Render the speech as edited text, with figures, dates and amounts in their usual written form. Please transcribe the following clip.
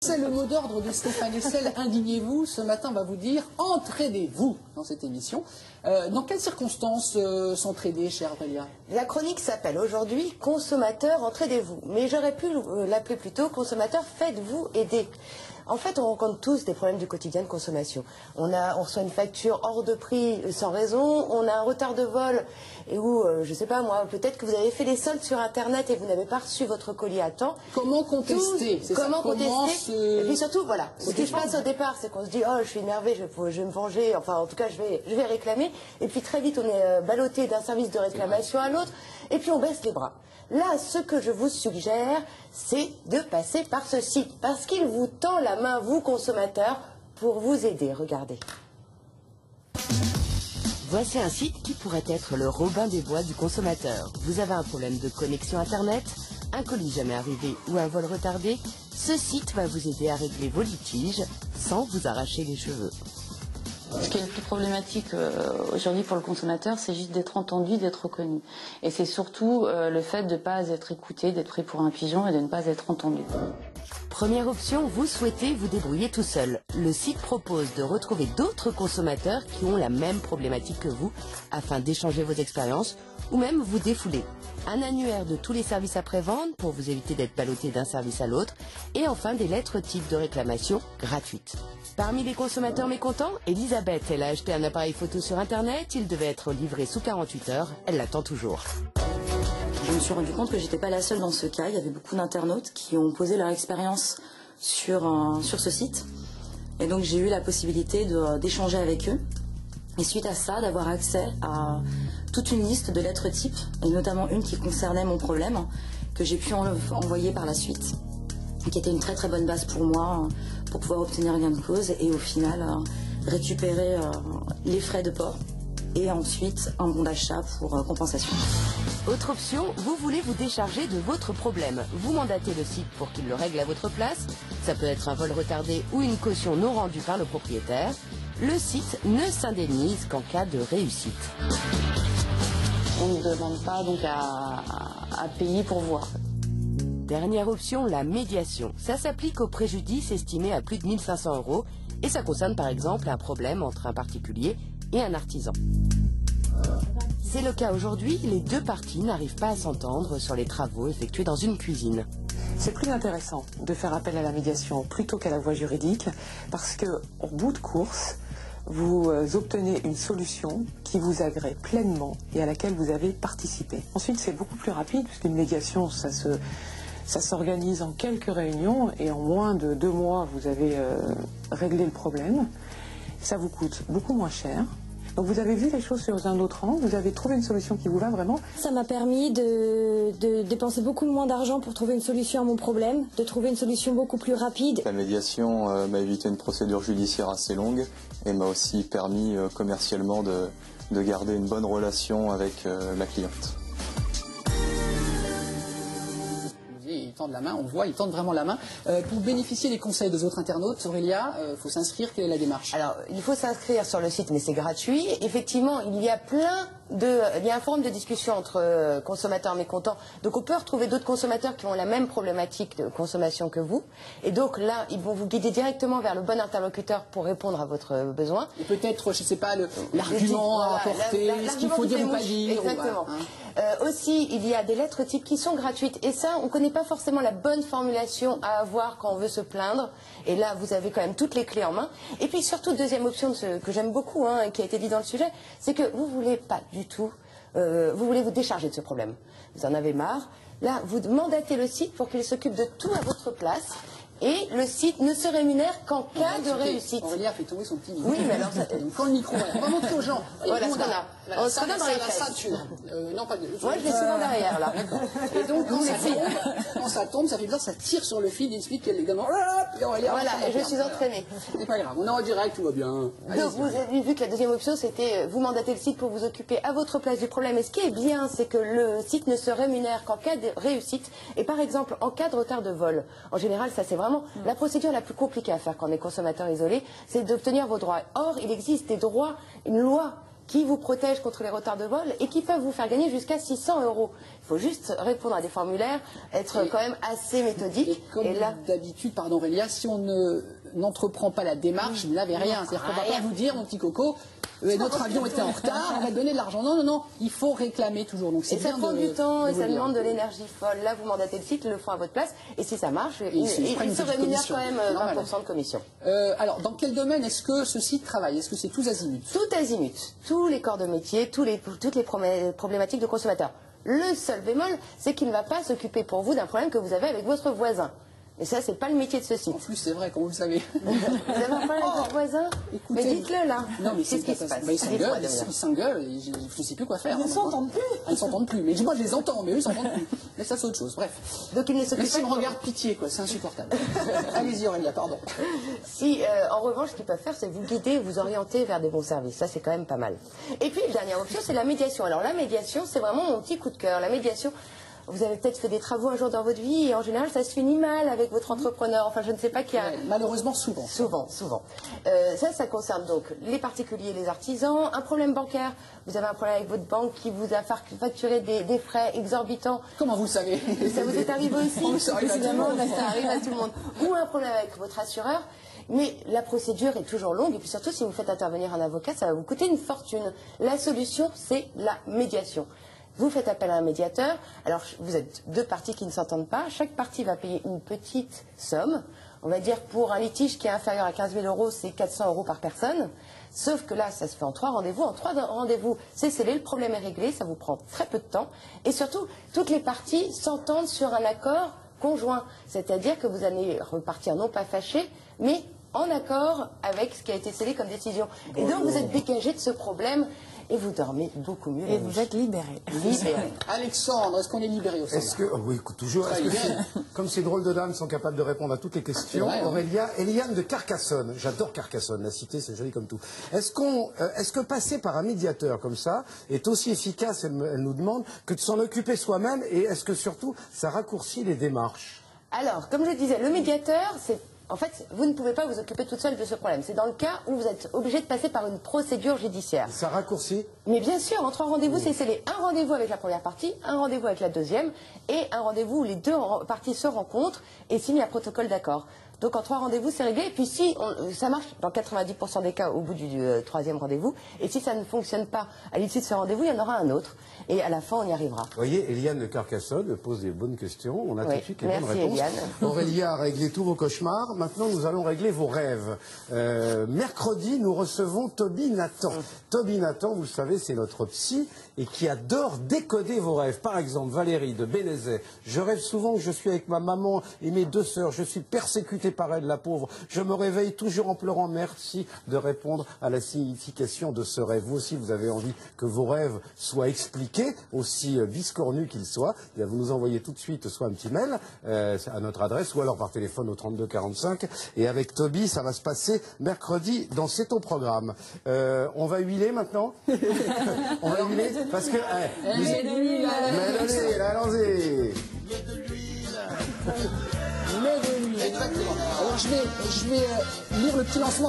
C'est le mot d'ordre de Stéphane Hessel, indignez-vous. Ce matin, on va vous dire, entraidez-vous dans cette émission. Dans quelles circonstances s'entraider, chère Aurélia? La chronique s'appelle aujourd'hui « Consommateurs, entraidez-vous ». Mais j'aurais pu l'appeler plutôt « Consommateurs, faites-vous aider ». En fait, on rencontre tous des problèmes du quotidien de consommation. On reçoit une facture hors de prix sans raison, on a un retard de vol, et où, je sais pas moi, peut-être que vous avez fait les soldes sur Internet et vous n'avez pas reçu votre colis à temps. Comment contester? Comment contester? Et puis surtout, voilà, ce qui se passe au départ, c'est qu'on se dit « Oh, je suis énervé, je vais me venger, enfin, en tout cas, je vais réclamer ». Et puis très vite, on est ballotté d'un service de réclamation à l'autre, et puis on baisse les bras. Là, ce que je vous suggère, c'est de passer par ce site, parce qu'il vous tend la main, vous consommateurs, pour vous aider. Regardez. Voici un site qui pourrait être le Robin des Bois du consommateur. Vous avez un problème de connexion Internet, un colis jamais arrivé ou un vol retardé. Ce site va vous aider à régler vos litiges sans vous arracher les cheveux. Ce qui est le plus problématique aujourd'hui pour le consommateur, c'est juste d'être entendu, d'être reconnu. Et c'est surtout le fait de ne pas être écouté, d'être pris pour un pigeon et de ne pas être entendu. Première option, vous souhaitez vous débrouiller tout seul. Le site propose de retrouver d'autres consommateurs qui ont la même problématique que vous afin d'échanger vos expériences ou même vous défouler. Un annuaire de tous les services après-vente pour vous éviter d'être ballotté d'un service à l'autre et enfin des lettres types de réclamation gratuites. Parmi les consommateurs mécontents, Elisabeth, elle a acheté un appareil photo sur Internet, il devait être livré sous 48 heures, elle l'attend toujours. Je me suis rendu compte que j'étais pas la seule dans ce cas. Il y avait beaucoup d'internautes qui ont posé leur expérience sur ce site. Et donc j'ai eu la possibilité d'échanger avec eux. Et suite à ça, d'avoir accès à toute une liste de lettres types, et notamment une qui concernait mon problème, que j'ai pu envoyer par la suite. Et qui était une très très bonne base pour moi, pour pouvoir obtenir gain de cause et au final récupérer les frais de port. Et ensuite un bon d'achat pour compensation. Autre option, vous voulez vous décharger de votre problème. Vous mandatez le site pour qu'il le règle à votre place. Ça peut être un vol retardé ou une caution non rendue par le propriétaire. Le site ne s'indemnise qu'en cas de réussite. On ne demande pas donc à payer pour voir. Dernière option, la médiation. Ça s'applique au préjudice estimé à plus de 1 500 € et ça concerne par exemple un problème entre un particulier et un artisan. C'est le cas aujourd'hui, les deux parties n'arrivent pas à s'entendre sur les travaux effectués dans une cuisine. C'est plus intéressant de faire appel à la médiation plutôt qu'à la voie juridique parce qu'en bout de course, vous obtenez une solution qui vous agrée pleinement et à laquelle vous avez participé. Ensuite, c'est beaucoup plus rapide puisqu'une médiation, ça s'organise en quelques réunions et en moins de 2 mois, vous avez réglé le problème. Ça vous coûte beaucoup moins cher. Donc vous avez vu les choses sur un autre angle, vous avez trouvé une solution qui vous va vraiment. Ça m'a permis de dépenser beaucoup moins d'argent pour trouver une solution à mon problème, de trouver une solution beaucoup plus rapide. La médiation m'a évité une procédure judiciaire assez longue et m'a aussi permis commercialement de garder une bonne relation avec la cliente. Ils tendent la main, on voit, ils tendent vraiment la main. Pour bénéficier des conseils des autres internautes, Aurélia, il faut s'inscrire, quelle est la démarche? Alors, il faut s'inscrire sur le site, mais c'est gratuit. Effectivement, il y a un forum de discussion entre consommateurs mécontents. Donc, on peut retrouver d'autres consommateurs qui ont la même problématique de consommation que vous. Et donc, là, ils vont vous guider directement vers le bon interlocuteur pour répondre à votre besoin. Et peut-être, je ne sais pas, l'argument à apporter, ce qu'il faut dire ou pas dire. Exactement. Aussi, il y a des lettres types qui sont gratuites. Et ça, on ne connaît pas forcément la bonne formulation à avoir quand on veut se plaindre. Et là, vous avez quand même toutes les clés en main. Et puis surtout, deuxième option que j'aime beaucoup, et qui a été dit dans le sujet, c'est que vous ne voulez pas du tout, vous voulez vous décharger de ce problème. Vous en avez marre. Là, vous mandatez le site pour qu'il s'occupe de tout à votre place. Et le site ne se rémunère qu'en cas de réussite. Aurélia fait tomber son petit micro. Oui, mais alors ça... Quand le micro, on va montrer aux gens. Voilà ce qu'on a. On se donne dans les fesses. Ceinture. Non, pas de... Moi, je l'ai souvent derrière, là. Et donc, quand ça tombe, ça fait bizarre, ça tire sur le fil, il explique qu'elle est également... Voilà, et je suis entraînée. C'est pas grave, on est en direct, tout va bien. Donc, vous avez vu que la deuxième option, c'était vous mandatez le site pour vous occuper à votre place du problème. Et ce qui est bien, c'est que le site ne se rémunère qu'en cas de réussite. Et par exemple, en cas de retard de vol. En général, ça, c'est vraiment la procédure la plus compliquée à faire quand on est consommateur isolé, c'est d'obtenir vos droits. Or, il existe des droits, une loi qui vous protègent contre les retards de vol et qui peuvent vous faire gagner jusqu'à 600 €. Il faut juste répondre à des formulaires, être quand même assez méthodique. Et comme d'habitude, pardon Aurélia, si on n'entreprend pas la démarche, vous n'avez rien. C'est-à-dire qu'on ne va pas vous dire, mon petit coco, notre avion était en retard, on va donner de l'argent. Non, non, non, il faut réclamer toujours. Donc, et ça prend du temps et ça demande de l'énergie folle. Là, vous mandatez le site, ils le font à votre place. Et si ça marche, ils se rémunèrent quand même 20% de commission. Alors, dans quel domaine est-ce que ce site travaille? Est-ce que c'est tous azimuts? Tout azimut. Tous les corps de métier, toutes les problématiques de consommateurs. Le seul bémol, c'est qu'il ne va pas s'occuper pour vous d'un problème que vous avez avec votre voisin. Et ça, c'est pas le métier de ce site. En plus, c'est vrai, quand vous le savez. Vous avez un problème avec votre voisin? Écoutez, mais dites-le là. Non, mais qu'est-ce qui se passe? Ils s'engueulent, je ne sais plus quoi faire. Ils ne s'entendent plus. Ils ne s'entendent plus. Mais moi, je les entends, mais eux, ils ne s'entendent plus. Mais ça, c'est autre chose. Bref. Donc, ils ne s'occupent pas. Mais s'ils me regardent, pitié, quoi. C'est insupportable. Allez-y, Aurélia, pardon. Si, en revanche, ce qu'ils peuvent faire, c'est vous guider, vous orienter vers des bons services. Ça, c'est quand même pas mal. Et puis, la dernière option, c'est la médiation. Alors, la médiation, c'est vraiment mon petit coup de cœur. La médiation, vous avez peut-être fait des travaux un jour dans votre vie et en général, ça se finit mal avec votre entrepreneur. Enfin, je ne sais pas qui a... Ouais, malheureusement, souvent. Souvent. Ça concerne donc les particuliers, les artisans. Un problème bancaire, vous avez un problème avec votre banque qui vous a facturé des frais exorbitants. Comment vous le savez? Ça vous est arrivé aussi? Ça arrive à tout le monde. Ça arrive à tout le monde. Ou un problème avec votre assureur. Mais la procédure est toujours longue et puis surtout, si vous faites intervenir un avocat, ça va vous coûter une fortune. La solution, c'est la médiation. Vous faites appel à un médiateur. Alors, vous êtes deux parties qui ne s'entendent pas. Chaque partie va payer une petite somme. On va dire pour un litige qui est inférieur à 15 000 €, c'est 400 € par personne. Sauf que là, ça se fait en 3 rendez-vous. En 3 rendez-vous, c'est scellé, le problème est réglé, ça vous prend très peu de temps. Et surtout, toutes les parties s'entendent sur un accord conjoint. C'est-à-dire que vous allez repartir non pas fâchés, mais en accord avec ce qui a été scellé comme décision. Et donc, vous êtes dégagé de ce problème. Et vous dormez beaucoup mieux. Et vous êtes libéré. Alexandre, est-ce qu'on est libéré au centre? Oui, écoute, toujours. Comme ces drôles de dames sont capables de répondre à toutes les questions, vrai, Aurélia, Eliane de Carcassonne, j'adore Carcassonne, la cité, c'est joli comme tout. Est-ce que passer par un médiateur comme ça est aussi efficace, elle nous demande, que de s'en occuper soi-même, et est-ce que surtout ça raccourcit les démarches? Alors, comme je disais, le médiateur, c'est... En fait, vous ne pouvez pas vous occuper toute seule de ce problème. C'est dans le cas où vous êtes obligé de passer par une procédure judiciaire. Ça raccourcit? Mais bien sûr, en 3 rendez-vous, c'est scellé. Un rendez-vous avec la première partie, un rendez-vous avec la deuxième, et un rendez-vous où les deux parties se rencontrent et signent un protocole d'accord. Donc en 3 rendez-vous, c'est réglé. Et puis si ça marche dans 90% des cas au bout du 3e rendez-vous, et si ça ne fonctionne pas à l'issue de ce rendez-vous, il y en aura un autre. Et à la fin, on y arrivera. Vous voyez, Eliane de Carcassonne pose des bonnes questions. On a tout de suite les bonnes réponses. Eliane. Aurélia a réglé tous vos cauchemars. Maintenant, nous allons régler vos rêves. Mercredi, nous recevons Toby Nathan. Toby Nathan, vous le savez, c'est notre psy et qui adore décoder vos rêves. Par exemple, Valérie de Bénézet. Je rêve souvent que je suis avec ma maman et mes 2 sœurs. Je suis persécutée par elle, la pauvre. Je me réveille toujours en pleurant. Merci de répondre à la signification de ce rêve. Vous aussi, vous avez envie que vos rêves soient expliqués, aussi biscornus qu'ils soient. Et vous nous envoyez tout de suite soit un petit mail à notre adresse ou alors par téléphone au 32 45. Et avec Toby, ça va se passer mercredi dans C'est ton programme. On va huiler maintenant. On va huiler parce que... Mets de l'huile, allons-y. Mets de l'huile. Exactement. Alors je vais lire le petit lancement.